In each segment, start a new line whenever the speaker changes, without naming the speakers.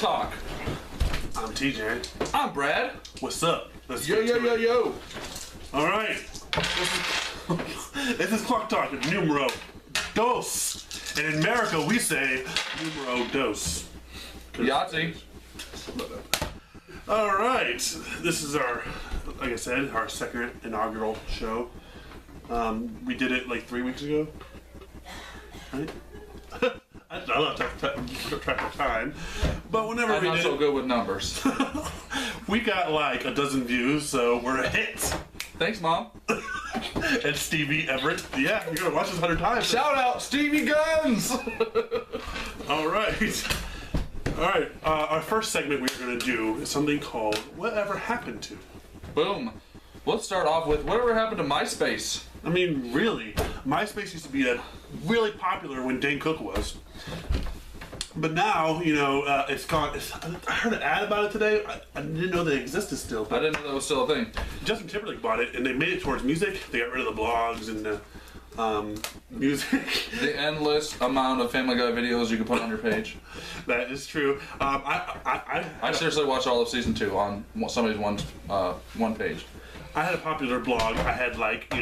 Talk.
I'm TJ.
I'm Brad.
What's up? Let's
Yo,
get
yo,
to
yo,
it.
yo.
All right. This is Cluck Talk, numero dos. And in America, we say numero dos.
Yahtzee.
All right. This is our, like I said, our second inaugural show. We did it like 3 weeks ago. Right? I lost track of time. But whenever
I'm
we
not
did
so good with numbers.
we got like a dozen views, so we're a hit.
Thanks, Mom.
And Stevie Everett. Yeah, you're gonna watch this 100 times.
Shout out Stevie Guns.
All right. All right. Our first segment we're gonna do is something called "Whatever Happened to."
Boom. Let's start off with whatever happened to MySpace.
I mean, really, MySpace used to be really popular when Dane Cook was. But now, you know, it's gone. I heard an ad about it today. I didn't know they existed still.
I
But
didn't know that was still a thing.
Justin Timberlake bought it, and they made it towards music. They got rid of the blogs and the music.
The endless amount of Family Guy videos you can put on your page.
That is true.
I seriously watched all of season 2 on somebody's one page.
I had a popular blog. I had like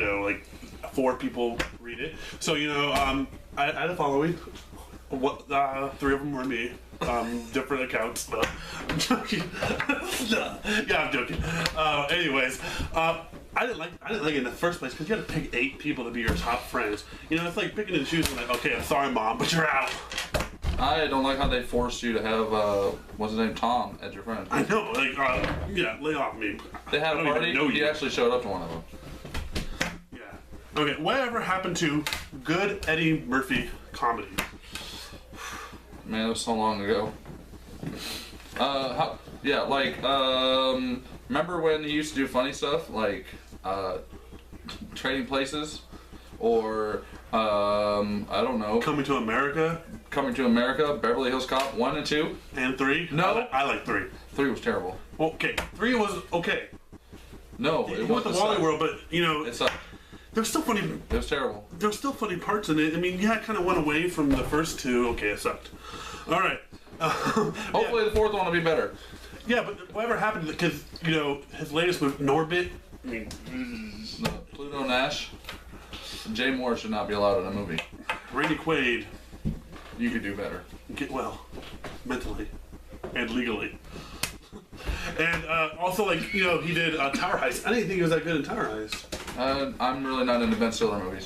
4 people read it. So I had a following. 3 of them were me. Different accounts. No, I'm joking. Yeah, I'm joking. Anyways, I didn't like it in the first place because you had to pick 8 people to be your top friends. You know, it's like picking and choosing. Like, okay, I'm sorry, Mom, but you're out.
I don't like how they forced you to have what's his name, Tom, as your friend.
I know. Like, yeah, lay off me.
They had
I
a
don't
party.
even know
He
you.
actually showed up to one of them.
Yeah. Okay. Whatever happened to good Eddie Murphy comedy?
Man, that was so long ago. Remember when he used to do funny stuff like Trading Places, or I don't know,
Coming to America
Coming to America, Beverly Hills Cop 1 and 2.
and 3.
No.
I like 3.
3 was terrible.
Okay, 3 was okay.
No,
It
it
went the
wasn't.
Wally World, but
It sucked.
there's still funny.
It was terrible.
There's still funny parts in it. I mean, yeah, it kind of went away from the first 2. Okay, it sucked. All right.
Hopefully the 4th one will be better.
Yeah, but whatever happened? Because his latest with Norbit. I mean,
No, Pluto Nash. Jay Moore should not be allowed in a movie.
Randy Quaid
You could do better.
get well mentally and legally. And also, he did Tower Heist. I didn't think he was that good in Tower Heist.
I'm really not into Ben Stiller movies.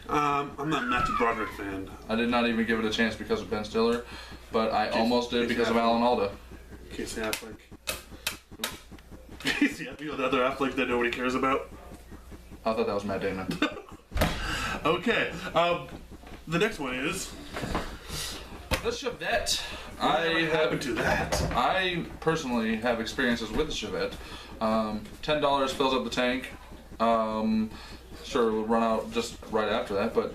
I'm not a Matthew Broderick fan.
I did not even give it a chance because of Ben Stiller, but I almost did because of Alan Alda.
Casey Affleck. Casey Affleck, the other Affleck that nobody cares about.
I thought that was Matt Damon.
Okay. The next one is.
The Chevette.
What happened to that?
I personally have experiences with the Chevette. $10 fills up the tank. Sure, it will run out just right after that, but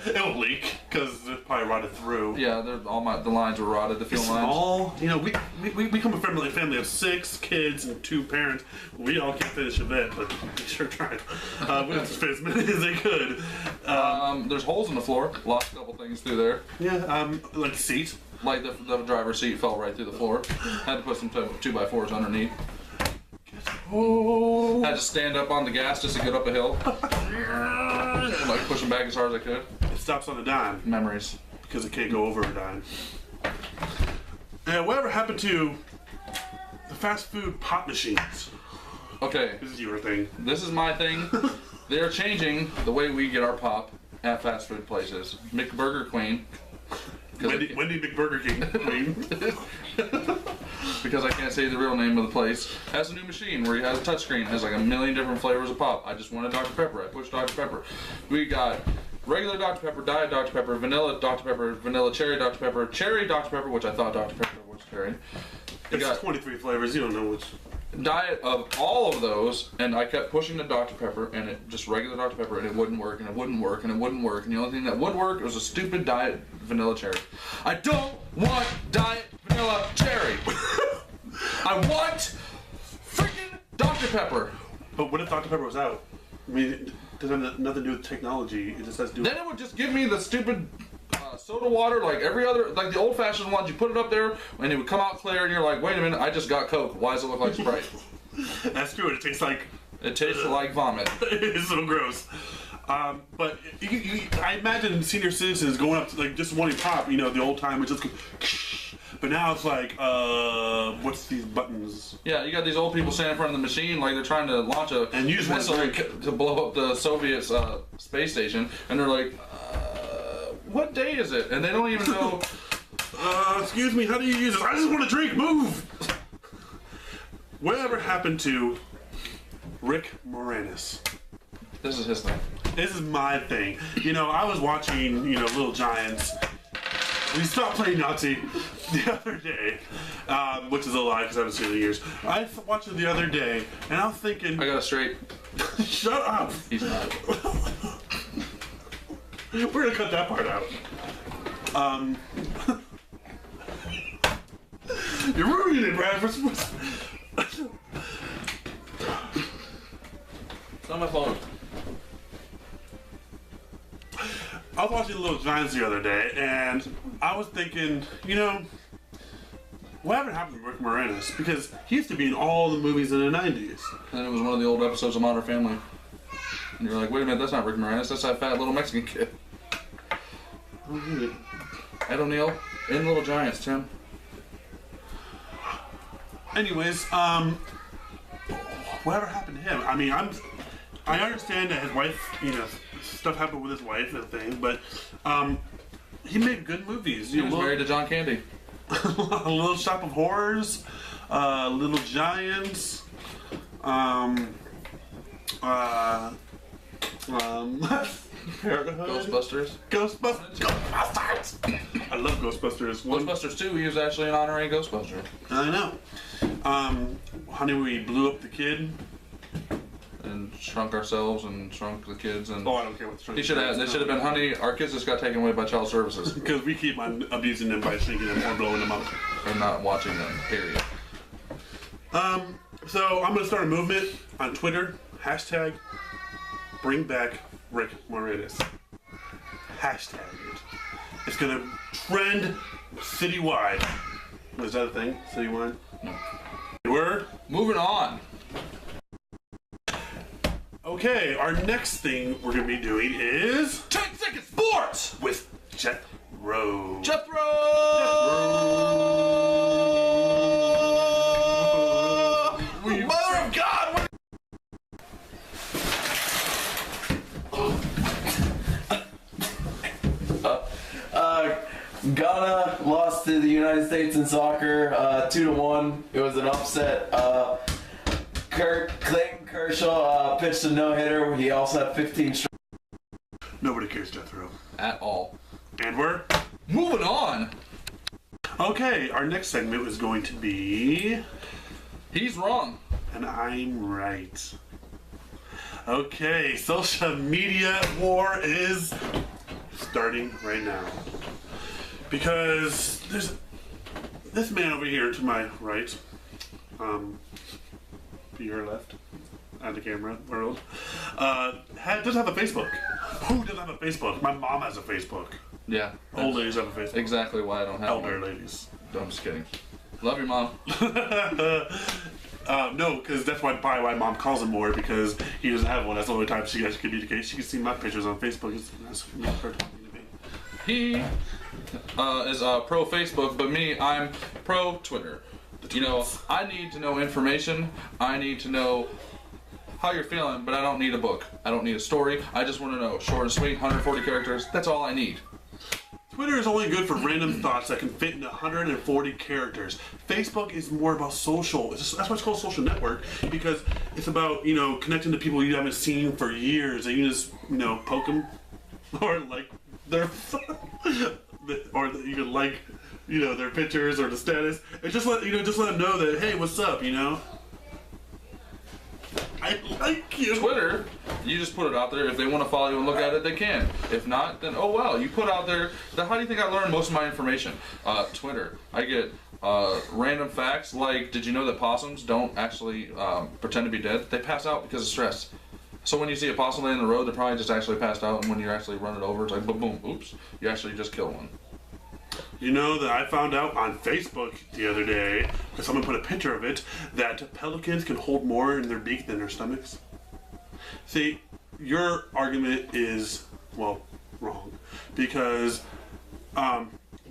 It'll leak because it probably rotted through.
yeah, the lines were rotted. The fuel lines.
All we come from a family of 6 kids and 2 parents. We all can't finish a vet, but we sure tried. We had to fit as many as they could.
There's holes in the floor. Lost a couple things through there.
Yeah, like the seat.
Like the driver's seat fell right through the floor. Had to put some 2x4s underneath.
Oh.
Had to stand up on the gas just to get up a hill. Like pushing back as hard as I could.
It stops on a dime
Memories.
because it can't go over a dime. And whatever happened to the fast food pop machines?
Okay,
This is your thing.
this is my thing. They're changing the way we get our pop at fast food places. McBurger Queen.
Wendy McBurger King Queen.
Because I can't say the real name of the place, has a new machine where he has a touchscreen, has like a million different flavors of pop. I just wanted Dr. Pepper. I pushed Dr. Pepper. We got regular Dr. Pepper, Diet Dr. Pepper, vanilla Dr. Pepper, vanilla cherry Dr. Pepper, cherry Dr. Pepper, which I thought Dr. Pepper was cherry. We
It's
got
23 flavors. You don't know which.
diet of all of those, and I kept pushing the Dr. Pepper, and it just regular Dr. Pepper, and it wouldn't work, and it wouldn't work, and it wouldn't work, and the only thing that would work was a stupid diet vanilla cherry. I don't want diet vanilla cherry. I want freaking Dr. Pepper.
But what if Dr. Pepper was out? I mean, it doesn't have nothing to do with technology. It just has to do with...
Then it would just give me the stupid soda water like every other, like the old-fashioned ones. You put it up there, and it would come out clear, and you're like, wait a minute, I just got Coke. Why does it look like Sprite?
That's true. It tastes like...
It tastes like vomit.
It's so gross. But I imagine senior citizens going up to, like, just wanting pop, you know, the old time, which just go, but now it's like, what's these buttons?
Yeah, you got these old people standing in front of the machine like they're trying to launch a
And you just want
missile to blow up the Soviet space station, and they're like, what day is it? And they don't even know.
Excuse me, how do you use this? I just want to drink, move! Whatever happened to Rick Moranis?
This is his thing.
This is my thing. You know, I was watching, you know, Little Giants. We stopped playing Nazi the other day, which is a lie because I haven't seen it in years. I watched it the other day, and I was thinking...
I got it straight.
Shut up!
He's not.
We're gonna cut that part out. You're ruining it, Brad.
It's on my phone.
I was watching Little Giants the other day, and I was thinking, you know, whatever happened to Rick Moranis? Because he used to be in all the movies in the 90s.
And it was one of the old episodes of Modern Family. And you're like, wait a minute, that's not Rick Moranis, that's that fat little Mexican kid. Ed O'Neill in Little Giants, Tim.
Anyways, whatever happened to him? I mean, I understand that his wife, you know, stuff happened with his wife and things, but he made good movies.
He was married to John Candy.
A Little Shop of Horrors, Little Giants,
Ghostbusters.
Ghostbusters! I love Ghostbusters.
Ghostbusters 2, he was actually an honorary Ghostbuster.
I know. Honey, we blew up the kid.
And shrunk ourselves and shrunk the kids. And
Oh, I don't care what the
they should have been, honey, our kids just got taken away by child services.
Because we keep on abusing them by shrinking them or blowing them up.
And not watching them, period.
So I'm going to start a movement on Twitter. Hashtag bring back Rick Moranis. Hashtag it. It's going to trend citywide. Is that a thing? Citywide?
No.
We're
Moving on.
okay. Our next thing we're going to be doing is
10-second sports
with Jethro.
Mother of God!
Ghana lost to the United States in soccer 2-1. It was an upset. Clayton Kershaw pitched a no-hitter. He also had 15 strikeouts.
Nobody cares, Jethro.
At all.
And we're
Moving on.
okay. Our next segment is going to be,
He's wrong.
and I'm right. Okay, social media war is starting right now. Because there's this man over here to my right, to your left, at the camera world, doesn't have a Facebook. Who doesn't have a Facebook? My mom has a Facebook.
Yeah.
Old ladies have a Facebook.
Exactly why I don't have
Elder
one.
ladies.
No, I'm just kidding. Love your mom.
No, because that's probably why mom calls him more, because he doesn't have one. That's the only time she guys communicate. She can see my pictures on Facebook. That's not her talking to me.
He is pro Facebook, but me, I'm pro Twitter. You know, I need to know information. I need to know how you're feeling, but I don't need a book. I don't need a story. I just want to know. Short and sweet, 140 characters. That's all I need.
Twitter is only good for random thoughts that can fit into 140 characters. Facebook is more about social. That's why it's called social network, because it's about, you know, connecting to people you haven't seen for years, and you just, you know, poke them, or like their, or you can like, you know, their pictures or the status, and just let them know that, hey, what's up, you know. I like you.
Twitter, you just put it out there. If they want to follow you and look at it, they can. If not, then oh well. You put out there. How do you think I learn most of my information? Twitter. I get random facts like, did you know that possums don't actually pretend to be dead? They pass out because of stress. So when you see a possum laying in the road, they're probably just actually passed out, and when you actually run it over, it's like boom, boom, oops, you actually just kill one.
You know that I found out on Facebook the other day, because someone put a picture of it, that pelicans can hold more in their beak than their stomachs. See, your argument is, well, wrong. Because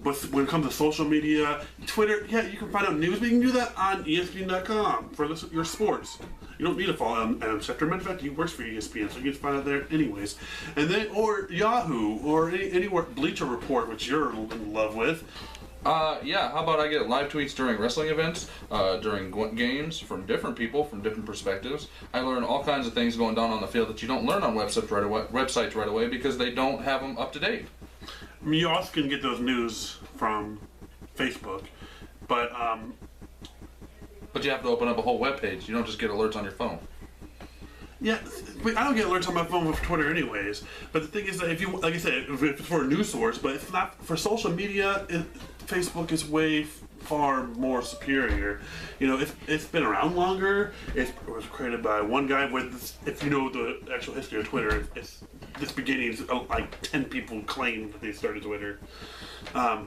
but when it comes to social media, Twitter, yeah, you can find out news, but you can do that on ESPN.com for your sports. You don't need to follow Adam Schefter. Matter of fact, he works for ESPN, so you can find out there anyways. And then, or Yahoo, or anywhere, Bleacher Report, which you're in love with.
Yeah, how about I get live tweets during wrestling events, during games, from different people, from different perspectives. I learn all kinds of things going down on the field that you don't learn on websites right away because they don't have them up to date.
I mean, you also can get those news from Facebook, but
you have to open up a whole web page. You don't just get alerts on your phone.
yeah, but I don't get alerts on my phone with Twitter anyways. But the thing is that if you, like I said, if it's for a news source, but it's not for social media, Facebook is way far more superior. You know, it's been around longer. It was created by one guy. With this, if you know the actual history of Twitter, this beginnings, like 10 people claimed that they started Twitter.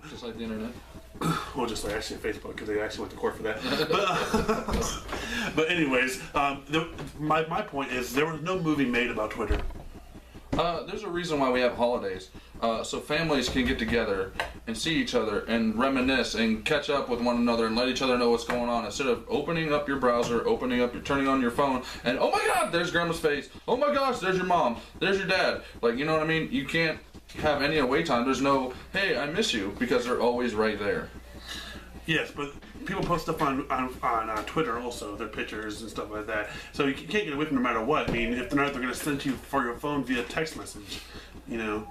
Just like the internet.
Well, just like actually Facebook, because they actually went to court for that. But anyways, my point is there was no movie made about Twitter.
There's a reason why we have holidays. So families can get together and see each other and reminisce and catch up with one another and let each other know what's going on instead of opening up your browser, turning on your phone, and oh my God, there's grandma's face. Oh my gosh, there's your mom. There's your dad. Like, you know what I mean? You can't have any away time. There's no, hey, I miss you, because they're always right there.
Yes, but people post stuff on Twitter also, their pictures and stuff like that. So you can't get away from no matter what. I mean, if they're not, they're going to send to you for your phone via text message, you know.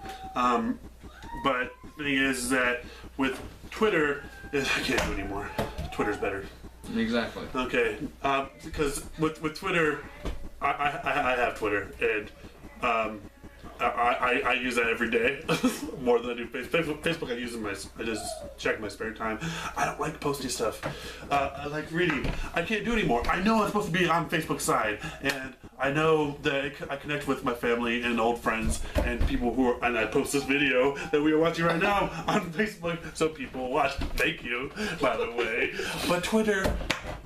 But the thing is that with Twitter, I can't do it anymore. Twitter's better.
Exactly.
Okay, because with Twitter, I have Twitter, and I use that every day more than I do Facebook. Facebook I just check my spare time. I don't like posting stuff. I like reading. I can't do it anymore. I know I'm supposed to be on Facebook's side, and I know that I connect with my family and old friends and people who are. And I post this video that we are watching right now on Facebook, so people watch. Thank you, by the way. But Twitter,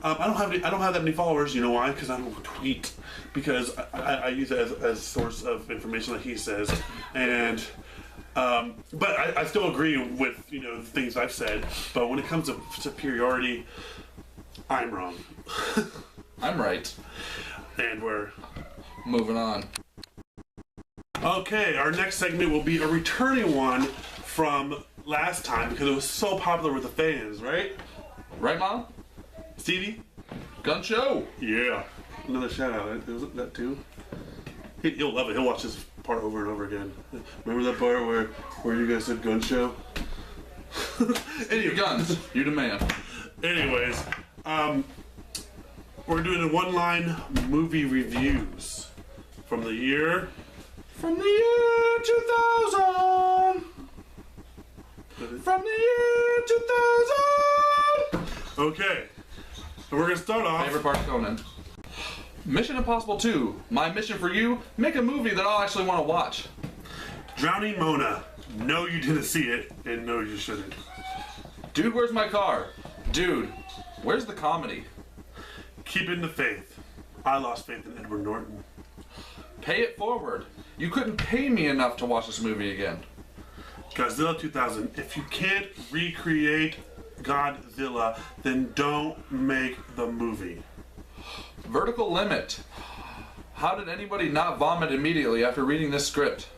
I don't have that many followers. You know why? Because I don't tweet. Because I use it as a source of information, like he says, and but I still agree with the things I've said. But when it comes to superiority, I'm wrong.
I'm right.
And we're
moving on.
Okay, our next segment will be a returning one from last time because it was so popular with the fans, right?
Right, Mom?
Stevie?
Gun show!
Yeah. Another shout out. Was that too? He'll love it. He'll watch this part over and over again. Remember that part where you guys said gun show?
Anyway, guns. You demand.
Anyways, we're doing one-line movie reviews from the year 2000. From the year 2000. Okay. So we're gonna start off.
Favorite part, Conan. Mission Impossible 2. My mission for you: make a movie that I'll actually want to watch.
Drowning Mona. No, you didn't see it, and no, you shouldn't.
Dude, where's my car? Dude, where's the comedy?
Keeping the faith. I lost faith in Edward Norton.
Pay it forward. You couldn't pay me enough to watch this movie again.
Godzilla 2000. If you can't recreate Godzilla, then don't make the movie.
Vertical Limit. How did anybody not vomit immediately after reading this script?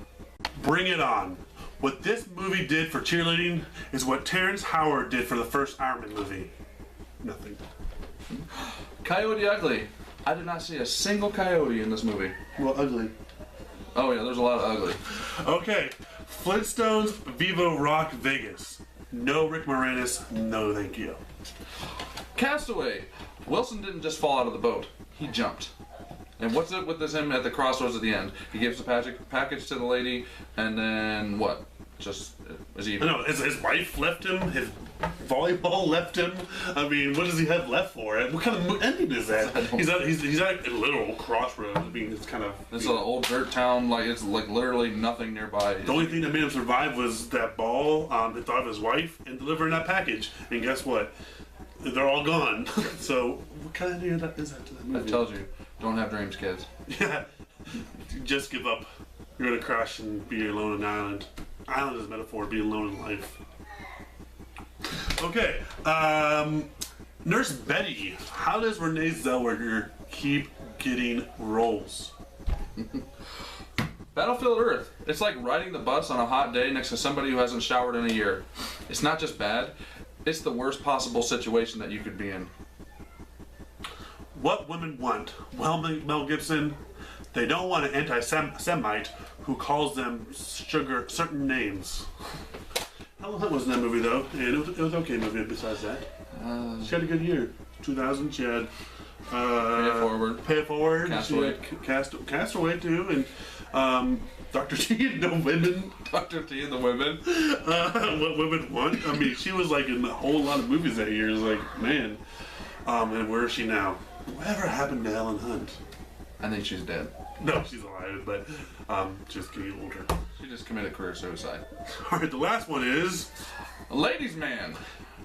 Bring it on. What this movie did for cheerleading is what Terrence Howard did for the first Iron Man movie. Nothing.
Coyote Ugly. I did not see a single coyote in this movie.
Well, ugly.
Oh yeah, there's a lot of ugly.
Okay. Flintstones Viva Rock Vegas. No Rick Moranis, no thank you.
Castaway. Wilson didn't just fall out of the boat. He jumped. And what's it with him at the crossroads at the end? He gives the package to the lady, and then what? Just is he?
No, his wife left him. volleyball left him. I mean, what does he have left for it? What kind of ending is that? He's at a literal crossroads. I mean, it's kind of.
It's an old dirt town. Like it's like literally nothing nearby.
The only thing that made him survive was that ball. He thought of his wife and delivering that package. And guess what? They're all gone. So what kind of ending is that to that movie?
That tells you, don't have dreams, kids.
Yeah. Just give up. You're gonna crash and be alone on an island. Island is a metaphor, being alone in life. Okay. Nurse Betty. How does Renee Zellweger keep getting roles?
Battlefield Earth. It's like riding the bus on a hot day next to somebody who hasn't showered in a year. It's not just bad, it's the worst possible situation that you could be in.
What women want? Well, Mel Gibson, they don't want an anti-Semite who calls them certain names. Helen Hunt was in that movie, though, and it was an okay movie besides that. She had a good year. 2000, she had...
Pay It Forward.
Pay It Forward.
Castaway.
She had Castaway, too, and Dr. T and the Women.
Dr. T and the Women.
What Women Want. I mean, she was like in a whole lot of movies that year. It was like, man. And where is she now? Whatever happened to Helen Hunt?
I think she's dead.
No, she's alive, but just getting older.
She just committed career suicide.
All right, the last one is
Ladies Man.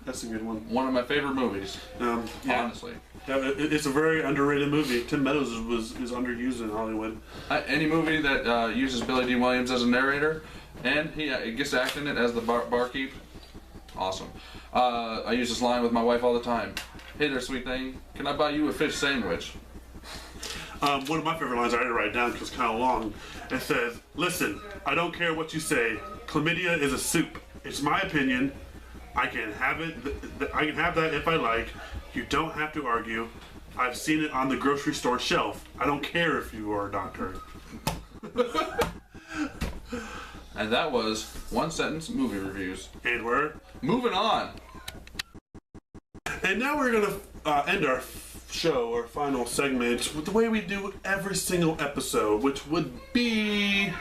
that's a good one.
One of my favorite movies.
Yeah.
Honestly.
Yeah, it's a very underrated movie. Tim Meadows is underused in Hollywood.
Any movie that uses Billy D. Williams as a narrator, and he gets to act in it as the barkeep, awesome. I use this line with my wife all the time. Hey there, sweet thing. Can I buy you a fish sandwich?
One of my favorite lines I had to write down because it's kind of long. It says, "Listen, I don't care what you say. Chlamydia is a soup. It's my opinion. I can have it. I can have that if I like. You don't have to argue. I've seen it on the grocery store shelf. I don't care if you are a doctor."
And that was one sentence movie reviews.
And we're
Moving on.
And now we're gonna end our show, our final segment, with the way we do every single episode, which would be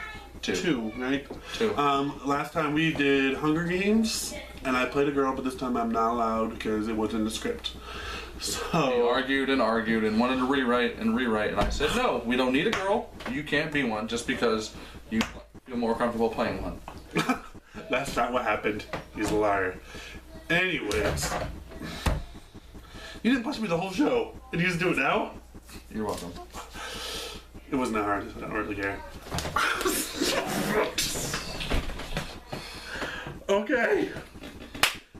two, right?
Two.
Last time we did Hunger Games, and I played a girl, but this time I'm not allowed because it wasn't in the script.
We
So
argued and wanted to rewrite, and I said, no, we don't need a girl. You can't be one just because you feel more comfortable playing one.
that's not what happened. He's a liar. Anyways, you didn't push me the whole show, and you just do it now?
You're welcome.
It wasn't that hard. I don't really care. Okay.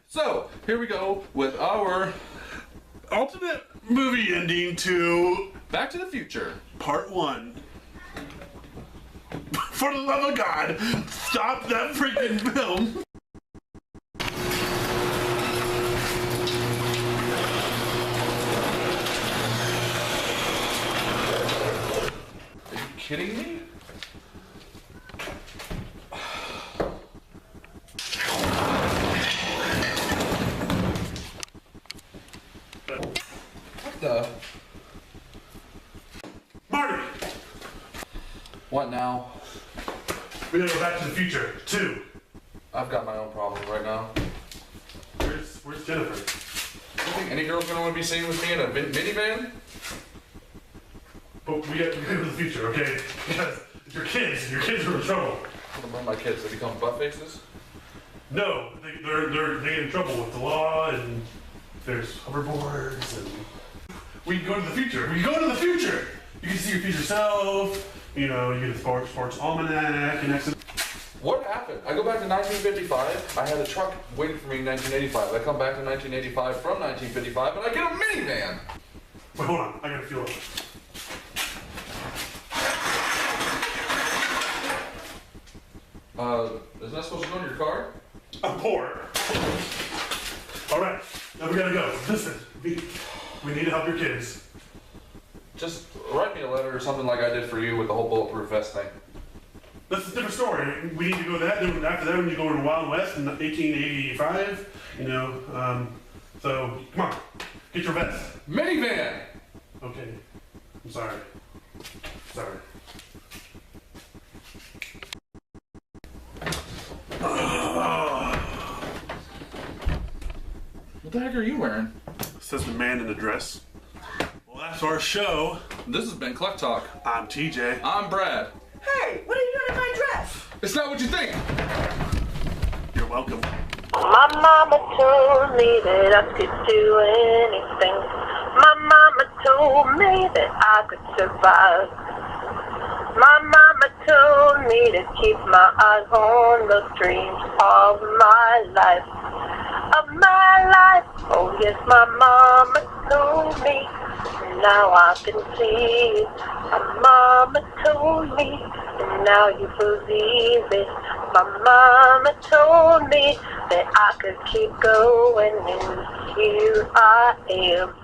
So, here we go with our
Ultimate movie ending to
Back to the Future.
Part 1. For the love of God, stop that freaking film.
Are you kidding me? What the?
Marty,
What now?
we gotta go Back to the Future 2.
I've got my own problems right now.
Where's Jennifer?
You think any girl's gonna want to be seen with me in a minivan?
But we gotta go to the future, okay? Because if your kids are in trouble.
What about my kids? They become butt faces?
No, they get in trouble with the law, and there's hoverboards, and we can go to the future. We can go to the future. You can see your future self. You know, you get a sports almanac and next.
What happened? I go back to 1955. I had a truck waiting for me in 1985. I come back to 1985 from 1955, and I get a minivan.
Wait, hold on. I gotta feel it.
Isn't that supposed to go in your car?
I'm poor. All right, now we gotta go. Listen, we need to help your kids.
Just write me a letter or something like I did for you with the whole bulletproof vest thing.
That's a different story. We need to go that. Then after that, we need to go to the Wild West in 1885. You know, so come on, get your vest.
Minivan!
Okay, I'm sorry. Sorry.
What the heck are you wearing?
Says the man in the dress. Well, that's our show.
This has been Cluck Talk.
I'm TJ.
I'm Brad.
Hey, what are you doing in my dress?
It's not what you think.
You're welcome.
My mama told me that I could do anything. My mama told me that I could survive. My mama told me to keep my eyes on the dreams of my life. Of my life. Oh yes, my mama told me. Now I can see. My mama told me. And now you believe it. My mama told me that I could keep going, and here I am.